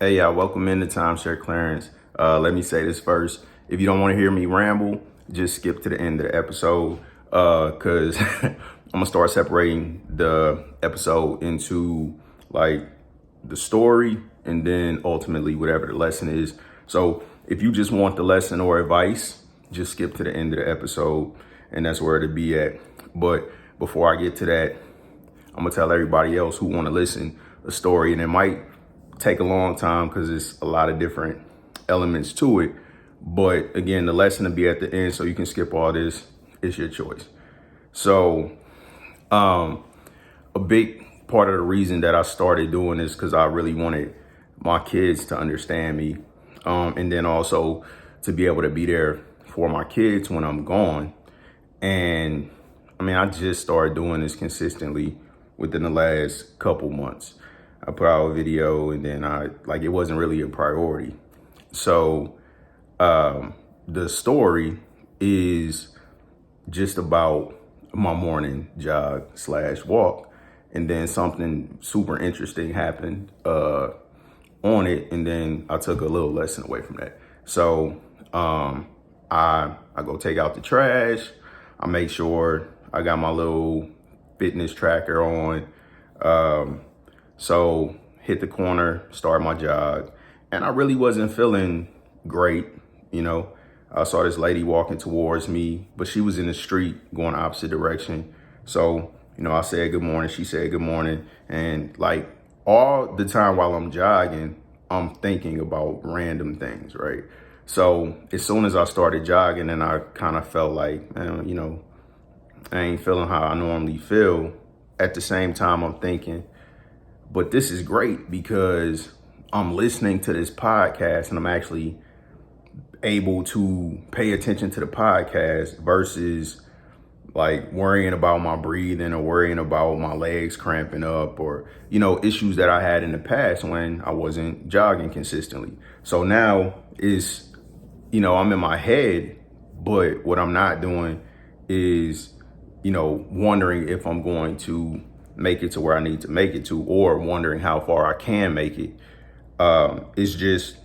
Hey, y'all, welcome into Timeshare Clarence. Let me say this first. If you don't want to hear me ramble, just skip to the end of the episode because I'm going to start separating the episode into like the story and then ultimately whatever the lesson is. So if you just want the lesson or advice, just skip to the end of the episode and that's where it'll be at. But before I get to that, I'm going to tell everybody else who want to listen a story, and it might take a long time because it's a lot of different elements to it. But again, the lesson will be at the end, so you can skip all this. It's your choice. So a big part of the reason that I started doing this because I really wanted my kids to understand me, and then also to be able to be there for my kids when I'm gone. And I mean, I just started doing this consistently within the last couple months. I put out a video and then it wasn't really a priority. So the story is just about my morning jog / walk. And then something super interesting happened on it. And then I took a little lesson away from that. So I go take out the trash. I make sure I got my little fitness tracker on. So hit the corner, start my jog, and I really wasn't feeling great. I saw this lady walking towards me, but she was in the street going the opposite direction. So, I said good morning. She said good morning. And like all the time while I'm jogging, I'm thinking about random things, right? So as soon as I started jogging and I kind of felt like, man, I ain't feeling how I normally feel. At the same time, I'm thinking, but this is great because I'm listening to this podcast and I'm actually able to pay attention to the podcast versus like worrying about my breathing or worrying about my legs cramping up or, issues that I had in the past when I wasn't jogging consistently. So now is, I'm in my head, but what I'm not doing is, wondering if I'm going to make it to where I need to make it to, or wondering how far I can make it. I'm just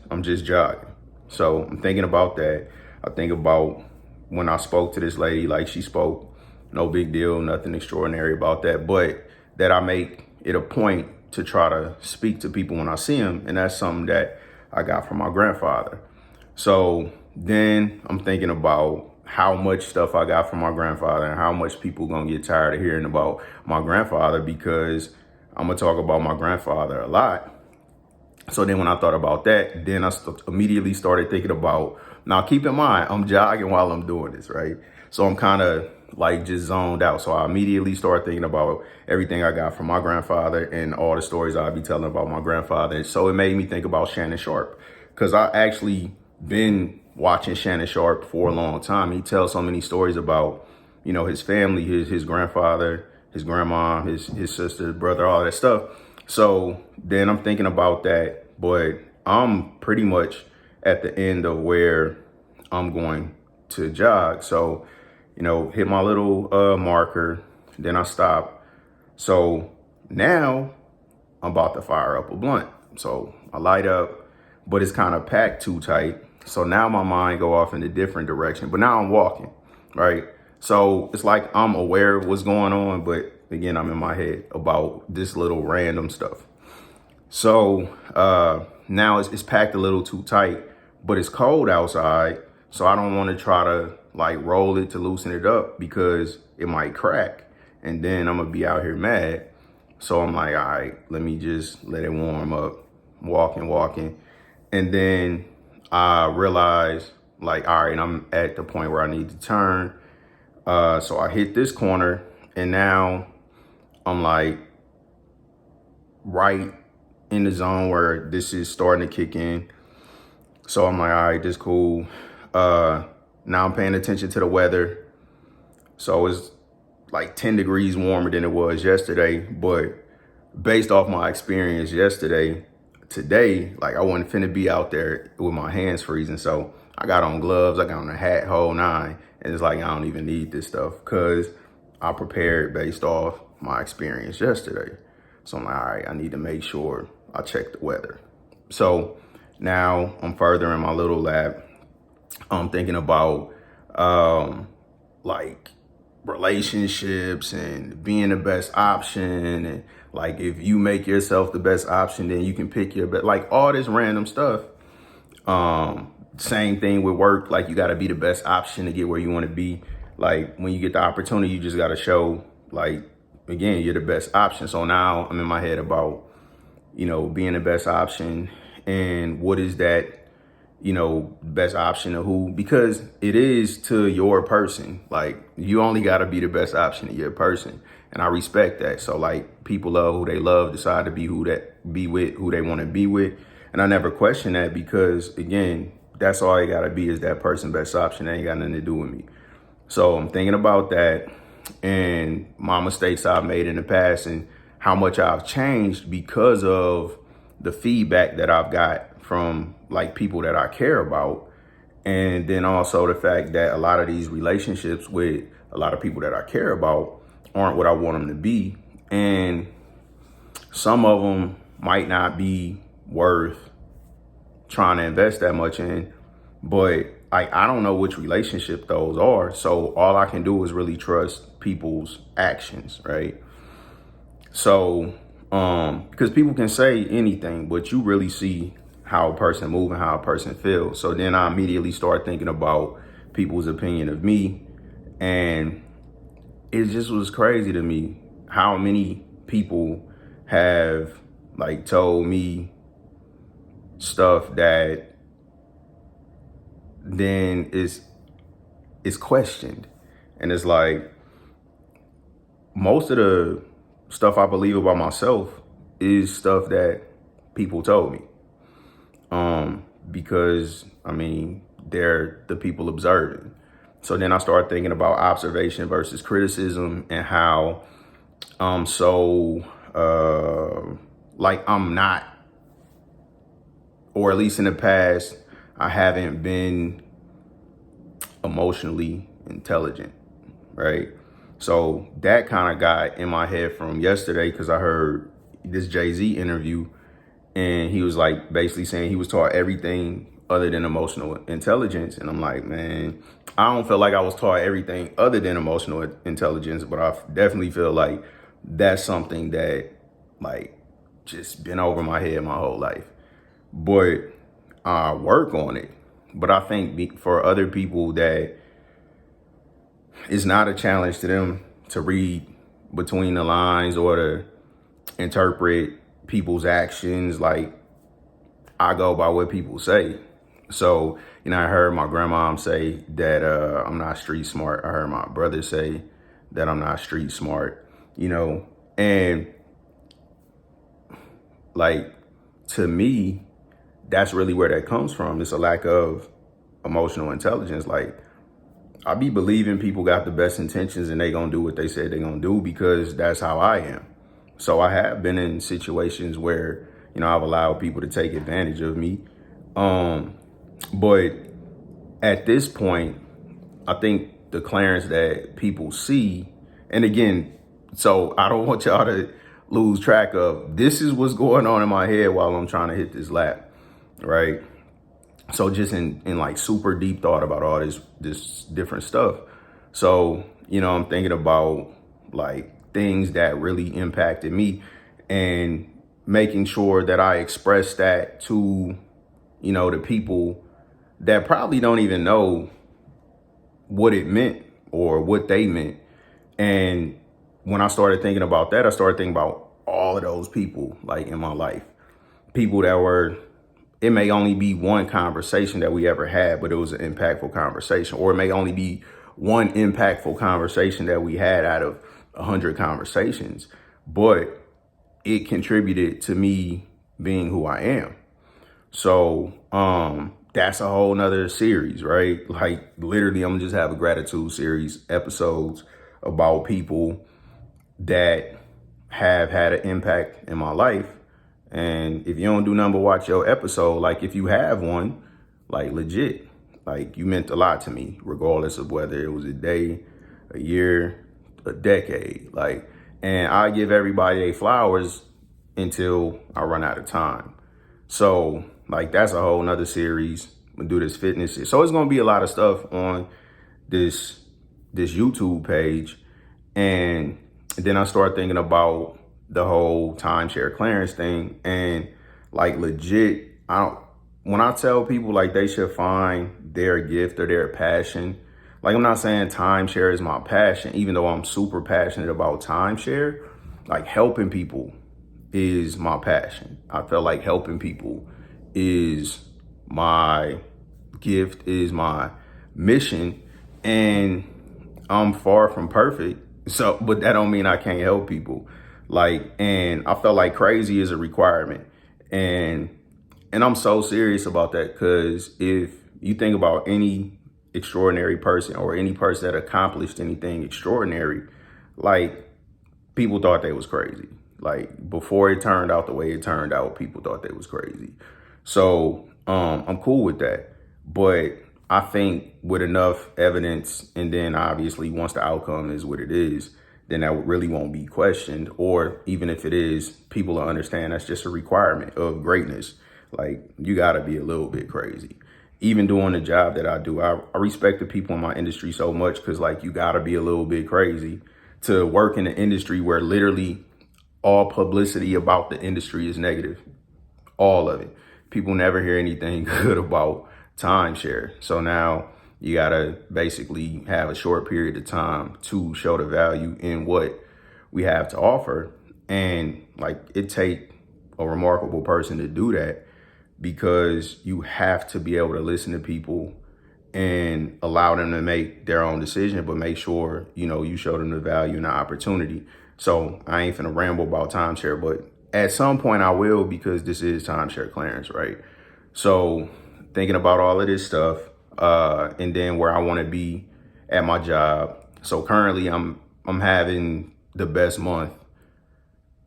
jogging. So I'm thinking about that. I think about when I spoke to this lady, like she spoke, no big deal, nothing extraordinary about that, but that I make it a point to try to speak to people when I see them. And that's something that I got from my grandfather. So then I'm thinking about how much stuff I got from my grandfather and how much people gonna get tired of hearing about my grandfather because I'm gonna talk about my grandfather a lot. So then when I thought about that, then I immediately started thinking about, now keep in mind, I'm jogging while I'm doing this, right? So I'm kind of like just zoned out. So I immediately started thinking about everything I got from my grandfather and all the stories I'd be telling about my grandfather. So it made me think about Shannon Sharpe because I actually been watching Shannon Sharpe for a long time. He tells so many stories about, his family, his grandfather, his grandma, his sister, brother, all that stuff. So then I'm thinking about that, but I'm pretty much at the end of where I'm going to jog. So, hit my little marker, then I stop. So now I'm about to fire up a blunt. So I light up, but it's kind of packed too tight. So now my mind go off in a different direction, but now I'm walking, right? So it's like I'm aware of what's going on, but again, I'm in my head about this little random stuff. So now it's packed a little too tight, but it's cold outside. So I don't want to try to like roll it to loosen it up because it might crack. And then I'm going to be out here mad. So I'm like, all right, let me just let it warm up, walking. And then I realized like, all right, I'm at the point where I need to turn. So I hit this corner and now I'm like right in the zone where this is starting to kick in. So I'm like, all right, this cool. Now I'm paying attention to the weather. So it's like 10 degrees warmer than it was yesterday. But based off my experience yesterday, today, like I wasn't finna be out there with my hands freezing. So I got on gloves, I got on a hat, whole nine. And it's like, I don't even need this stuff because I prepared based off my experience yesterday. So I'm like, all right, I need to make sure I check the weather. So now I'm further in my little lab. I'm thinking about like relationships and being the best option, and like if you make yourself the best option, then you can pick your best, like all this random stuff. Same thing with work, like you got to be the best option to get where you want to be. Like when you get the opportunity, you just got to show, like, again, you're the best option. So now I'm in my head about, being the best option, and what is that, best option to who, because it is to your person. Like you only got to be the best option to your person. And I respect that. So like people love who they love, decide to be with who they want to be with. And I never question that, because again, that's all you got to be, is that person best option. That ain't got nothing to do with me. So I'm thinking about that and my mistakes I've made in the past, and how much I've changed because of the feedback that I've got from like people that I care about. And then also the fact that a lot of these relationships with a lot of people that I care about aren't what I want them to be. And some of them might not be worth trying to invest that much in, but I don't know which relationship those are. So all I can do is really trust people's actions, right? So, because people can say anything, but you really see how a person move and how a person feels. So then I immediately start thinking about people's opinion of me. And it just was crazy to me how many people have like told me stuff that then is questioned. And it's like, most of the stuff I believe about myself is stuff that people told me. Because I mean, they're the people observing. So then I started thinking about observation versus criticism, and how so like I'm not, or at least in the past, I haven't been emotionally intelligent, right? So that kind of got in my head from yesterday, because I heard this Jay-Z interview, and he was like basically saying he was taught everything other than emotional intelligence. And I'm like, man, I don't feel like I was taught everything other than emotional intelligence, but I definitely feel like that's something that like just been over my head my whole life. But I work on it. But I think for other people that it's not a challenge to them to read between the lines or to interpret people's actions. Like I go by what people say. So, I heard my grandma say that I'm not street smart. I heard my brother say that I'm not street smart, and like, to me, that's really where that comes from. It's a lack of emotional intelligence. Like, I be believing people got the best intentions and they gonna do what they said they gonna do, because that's how I am. So I have been in situations where, I've allowed people to take advantage of me. But at this point, I think the Clarence that people see, and again, so I don't want y'all to lose track of, this is what's going on in my head while I'm trying to hit this lap, right? So just in like super deep thought about all this different stuff. So, I'm thinking about like things that really impacted me, and making sure that I express that to, the people that probably don't even know what it meant or what they meant. And when I started thinking about that, I started thinking about all of those people like in my life, people that were, it may only be one conversation that we ever had, but it was an impactful conversation. Or it may only be one impactful conversation that we had out of 100 conversations, but it contributed to me being who I am. So that's a whole nother series, right? Like literally, I'm gonna just have a gratitude series episodes about people that have had an impact in my life. And if you don't do nothing but watch your episode, like if you have one, like legit, like you meant a lot to me, regardless of whether it was a day, a year, a decade. And I give everybody their flowers until I run out of time. So like that's a whole nother series. We do this fitness. So it's gonna be a lot of stuff on this YouTube page. And then I started thinking about the whole timeshare clearance thing. And like legit, when I tell people like they should find their gift or their passion, like I'm not saying timeshare is my passion, even though I'm super passionate about timeshare, like helping people is my passion. I feel like helping people is my gift, is my mission. And I'm far from perfect. So, but that don't mean I can't help people. Like, and I felt like crazy is a requirement. And I'm so serious about that because if you think about any extraordinary person or any person that accomplished anything extraordinary, like people thought they was crazy. Like before it turned out the way it turned out, people thought they was crazy. So I'm cool with that. But I think with enough evidence, and then obviously once the outcome is what it is, then that really won't be questioned. Or even if it is, people will understand that's just a requirement of greatness. Like you gotta be a little bit crazy. Even doing the job that I do, I respect the people in my industry so much because like you gotta be a little bit crazy to work in an industry where literally all publicity about the industry is negative. All of it. People never hear anything good about timeshare. So now you gotta basically have a short period of time to show the value in what we have to offer. And like it take a remarkable person to do that because you have to be able to listen to people and allow them to make their own decision, but make sure, you show them the value and the opportunity. So I ain't finna ramble about timeshare, but at some point I will because this is timeshare clearance, right? So thinking about all of this stuff, and then where I want to be at my job. So currently I'm having the best month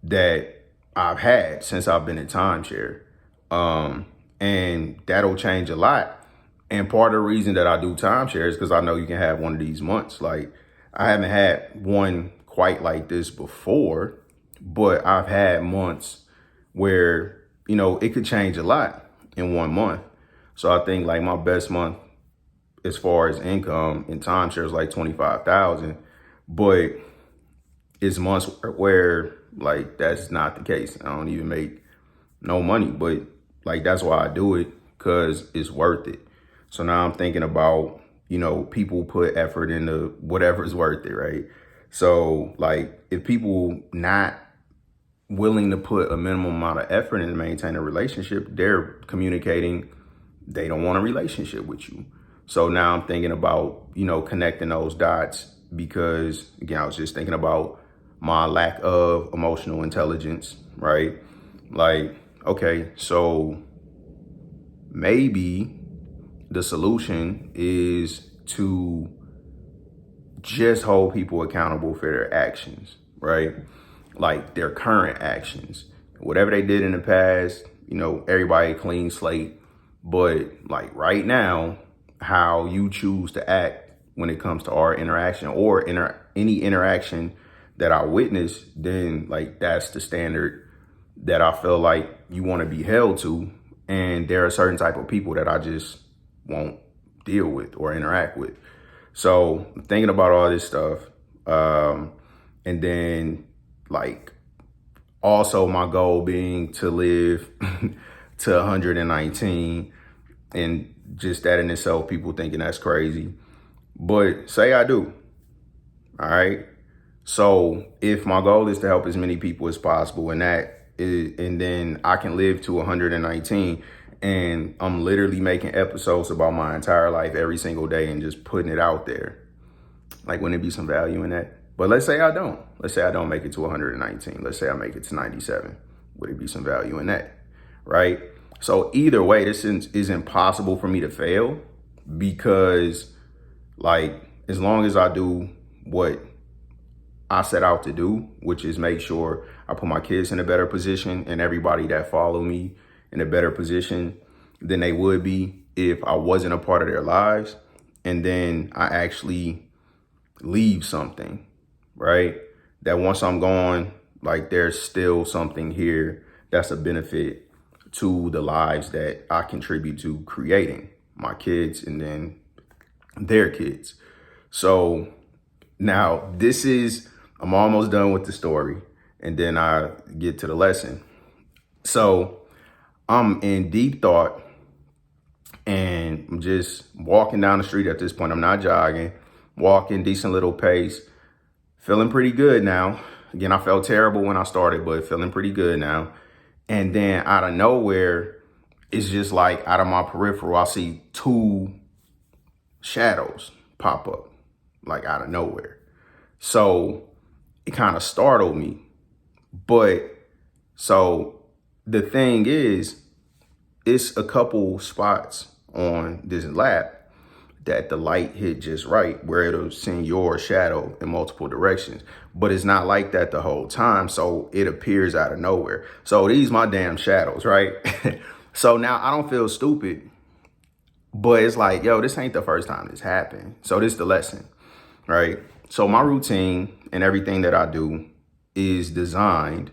that I've had since I've been in timeshare. And that'll change a lot. And part of the reason that I do timeshare is because I know you can have one of these months. Like I haven't had one quite like this before, but I've had months where, it could change a lot in 1 month. So I think like my best month as far as income in timeshare is like 25,000, but it's months where like that's not the case. I don't even make no money, but like that's why I do it because it's worth it. So now I'm thinking about, people put effort into whatever's worth it, right? So like if people not willing to put a minimum amount of effort in to maintain a relationship, they're communicating they don't want a relationship with you. So now I'm thinking about, connecting those dots because again, I was just thinking about my lack of emotional intelligence, right? Like, okay, so maybe the solution is to just hold people accountable for their actions, right? Like their current actions. Whatever they did in the past, everybody clean slate. But like right now, how you choose to act when it comes to our interaction or any interaction that I witness, then like that's the standard that I feel like you want to be held to. And there are certain type of people that I just won't deal with or interact with. So thinking about all this stuff, and then like also my goal being to live to 119, and just that in itself, people thinking that's crazy. But say I do, all right? So if my goal is to help as many people as possible and then I can live to 119 and I'm literally making episodes about my entire life every single day and just putting it out there. Like, wouldn't it be some value in that? But let's say I don't. Let's say I don't make it to 119. Let's say I make it to 97. Would it be some value in that? Right? So either way, this is impossible for me to fail because like, as long as I do what I set out to do, which is make sure I put my kids in a better position and everybody that follow me in a better position than they would be if I wasn't a part of their lives. And then I actually leave something, right? That once I'm gone, like there's still something here that's a benefit to the lives that I contribute to creating, my kids and then their kids. So now I'm almost done with the story and then I get to the lesson. So I'm in deep thought and I'm just walking down the street at this point. I'm not jogging, walking, decent little pace, feeling pretty good now. Again, I felt terrible when I started, but feeling pretty good now. And then out of nowhere, it's just like out of my peripheral, I see two shadows pop up, like out of nowhere. So it kind of startled me. But so the thing is, it's a couple spots on this lap that the light hit just right where it'll send your shadow in multiple directions. But it's not like that the whole time. So it appears out of nowhere. So these my damn shadows, right? So now I don't feel stupid, but it's like, yo, this ain't the first time this happened. So this is the lesson, right? So my routine and everything that I do is designed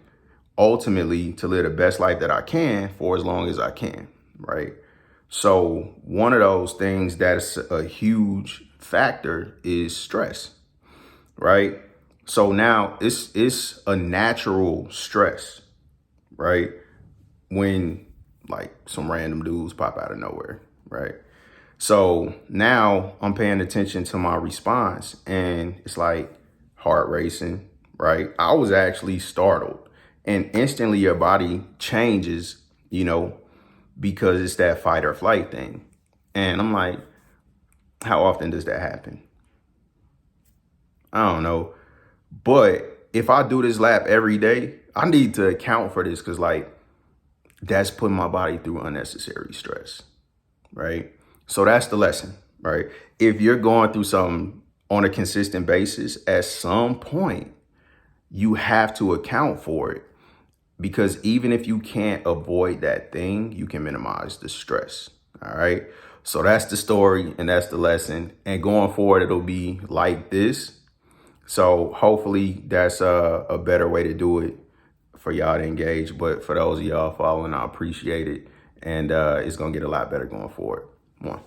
ultimately to live the best life that I can for as long as I can, right? So one of those things that's a huge factor is stress, right? So now it's a natural stress, right? When like some random dudes pop out of nowhere, right? So now I'm paying attention to my response and it's like heart racing, right? I was actually startled and instantly your body changes, because it's that fight or flight thing. And I'm like, how often does that happen? I don't know. But if I do this lap every day, I need to account for this because that's putting my body through unnecessary stress, right? So that's the lesson, right? If you're going through something on a consistent basis, at some point, you have to account for it. Because even if you can't avoid that thing, you can minimize the stress. All right. So that's the story and that's the lesson. And going forward, it'll be like this. So hopefully that's a better way to do it for y'all to engage. But for those of y'all following, I appreciate it. And it's going to get a lot better going forward. One.